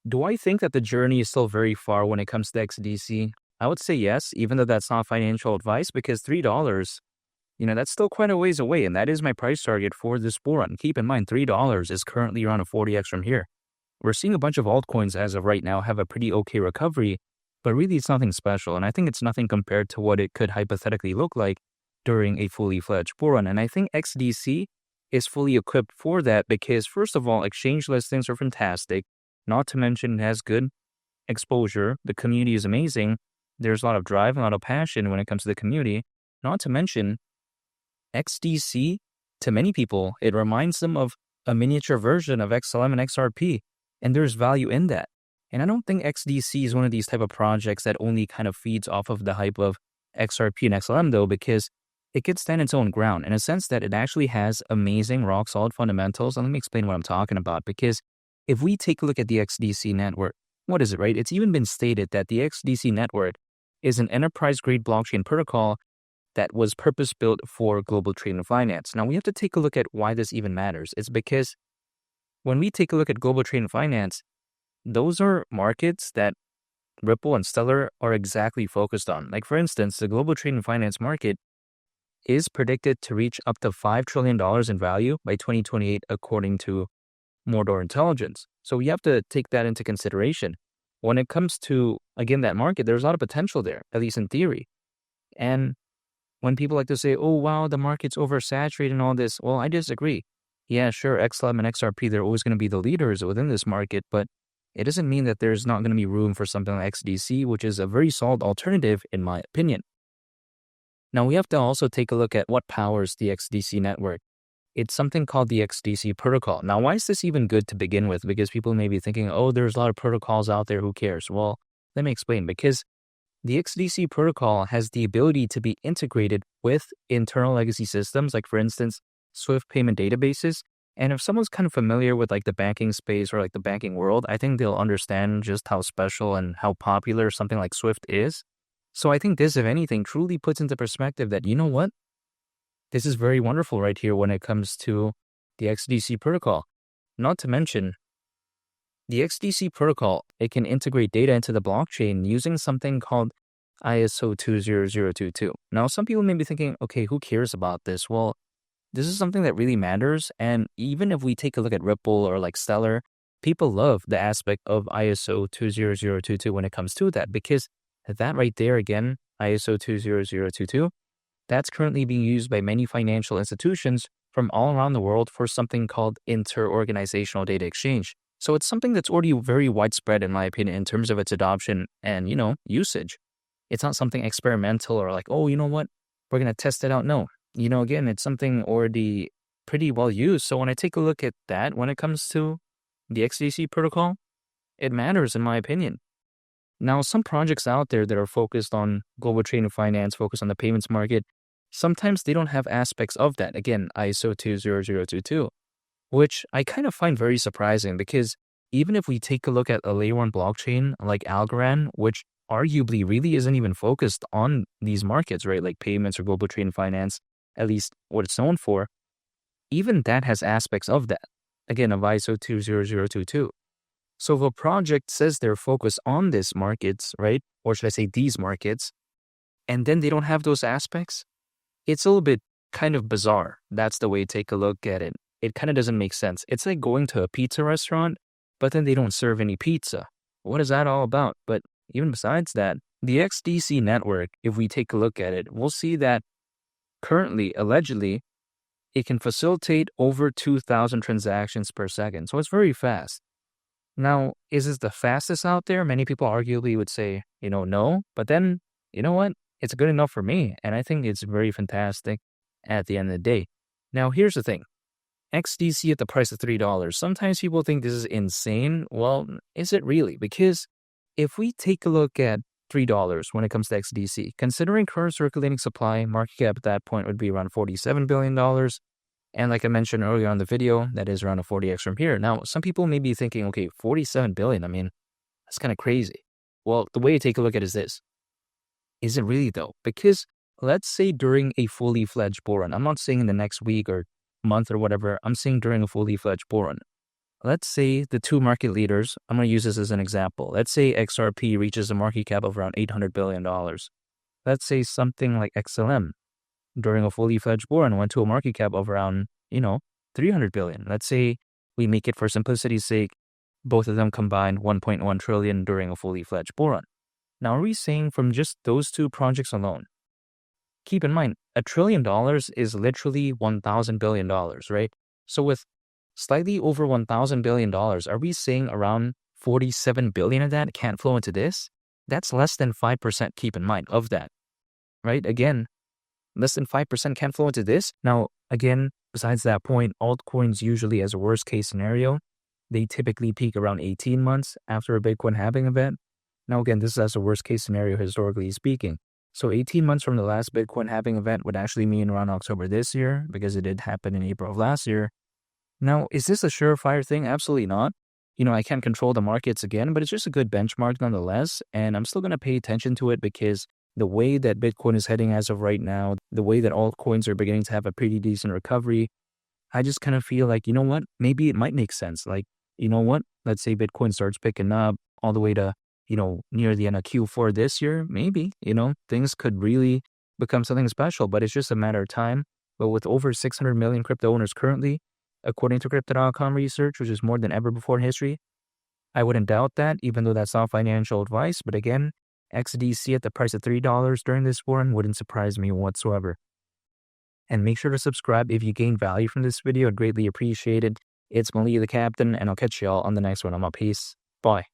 Do I think that the journey is still very far when it comes to XDC? I would say yes, even though that's not financial advice, because $3, that's still quite a ways away, and that is my price target for this bull run. Keep in mind, $3 is currently around a 40x from here. We're seeing a bunch of altcoins as of right now have a pretty okay recovery, but really it's nothing special, and I think it's nothing compared to what it could hypothetically look like during a fully fledged bull run. And I think XDC is fully equipped for that because, first of all, exchange listings are fantastic. Not to mention it has good exposure. The community is amazing. There's a lot of drive, a lot of passion when it comes to the community. Not to mention XDC, to many people, it reminds them of a miniature version of XLM and XRP, and there's value in that. And I don't think XDC is one of these type of projects that only kind of feeds off of the hype of XRP and XLM though, because it could stand its own ground in a sense that it actually has amazing rock solid fundamentals. And let me explain what I'm talking about, because if we take a look at the XDC network, what is it, right? It's even been stated that the XDC network is an enterprise-grade blockchain protocol that was purpose-built for global trade and finance. Now, we have to take a look at why this even matters. It's because when we take a look at global trade and finance, those are markets that Ripple and Stellar are exactly focused on. Like, for instance, the global trade and finance market is predicted to reach up to $5 trillion in value by 2028, according to Mordor Intelligence. So we have to take that into consideration. When it comes to, again, that market, there's a lot of potential there, at least in theory. And when people like to say, oh, wow, the market's oversaturated and all this, well, I disagree. Yeah, sure, XLM and XRP, they're always going to be the leaders within this market, but it doesn't mean that there's not going to be room for something like XDC, which is a very solid alternative, in my opinion. Now, we have to also take a look at what powers the XDC network. It's something called the XDC protocol. Now, why is this even good to begin with? Because people may be thinking, oh, there's a lot of protocols out there, who cares? Well, let me explain. Because the XDC protocol has the ability to be integrated with internal legacy systems, like, for instance, Swift payment databases. And if someone's kind of familiar with like the banking space or like the banking world, I think they'll understand just how special and how popular something like Swift is. So I think this, if anything, truly puts into perspective that, you know what? This is very wonderful right here when it comes to the XDC protocol. Not to mention, the XDC protocol, it can integrate data into the blockchain using something called ISO 20022. Now, some people may be thinking, okay, who cares about this? Well, this is something that really matters. And even if we take a look at Ripple or like Stellar, people love the aspect of ISO 20022 when it comes to that, because that right there, again, ISO 20022, that's currently being used by many financial institutions from all around the world for something called inter-organizational data exchange. So it's something that's already very widespread, in my opinion, in terms of its adoption and, usage. It's not something experimental or like, oh, you know what, we're going to test it out. No, again, it's something already pretty well used. So when I take a look at that, when it comes to the XDC protocol, it matters, in my opinion. Now, some projects out there that are focused on global trade and finance, focused on the payments market, sometimes they don't have aspects of that. Again, ISO 20022, which I kind of find very surprising, because even if we take a look at a layer one blockchain like Algorand, which arguably really isn't even focused on these markets, right? Like payments or global trade and finance, at least what it's known for, even that has aspects of that. Again, of ISO 20022. So if a project says they're focused on these markets, right? Or should I say these markets, and then they don't have those aspects, it's a little bit kind of bizarre. That's the way to take a look at it. It kind of doesn't make sense. It's like going to a pizza restaurant, but then they don't serve any pizza. What is that all about? But even besides that, the XDC network, if we take a look at it, we'll see that currently, allegedly, it can facilitate over 2,000 transactions per second. So it's very fast. Now, is this the fastest out there? Many people arguably would say, no. But then, you know what? It's good enough for me. And I think it's very fantastic at the end of the day. Now, here's the thing. XDC at the price of $3. Sometimes people think this is insane. Well, is it really? Because if we take a look at $3 when it comes to XDC, considering current circulating supply, market cap at that point would be around $47 billion. And like I mentioned earlier on the video, that is around a 40x from here. Now, some people may be thinking, okay, 47 billion, I mean, that's kind of crazy. Well, the way to take a look at it is this. Is it really though? Because let's say during a fully fledged bull run, I'm not saying in the next week or month or whatever, I'm saying during a fully fledged bull run. let's say the two market leaders, I'm going to use this as an example. Let's say XRP reaches a market cap of around $800 billion. Let's say something like XLM during a fully fledged bull run went to a market cap of around, 300 billion. Let's say we make it, for simplicity's sake, both of them combined 1.1 trillion during a fully fledged bull run. Now, are we saying from just those two projects alone? Keep in mind, $1 trillion is literally $1,000 billion, right? So with slightly over $1,000 billion, are we saying around 47 billion of that can't flow into this? That's less than 5%, keep in mind, of that, right? Again, less than 5% can't flow into this. Now, again, besides that point, altcoins usually, as a worst case scenario, they typically peak around 18 months after a Bitcoin halving event. Now, again, this is as a worst case scenario, historically speaking. So 18 months from the last Bitcoin halving event would actually mean around October this year, because it did happen in April of last year. Now, is this a surefire thing? Absolutely not. I can't control the markets again, but it's just a good benchmark nonetheless. And I'm still going to pay attention to it, because the way that Bitcoin is heading as of right now, the way that altcoins are beginning to have a pretty decent recovery, I just kind of feel like, you know what, maybe it might make sense. Like, you know what, let's say Bitcoin starts picking up all the way to, near the end of Q4 this year, maybe, things could really become something special, but it's just a matter of time. But with over 600 million crypto owners currently, according to Crypto.com research, which is more than ever before in history, I wouldn't doubt that, even though that's not financial advice. But again, XDC at the price of $3 during this run wouldn't surprise me whatsoever. And make sure to subscribe if you gain value from this video. I'd greatly appreciate it. It's Mali the Captain, and I'll catch y'all on the next one. I'm out. Peace. Bye.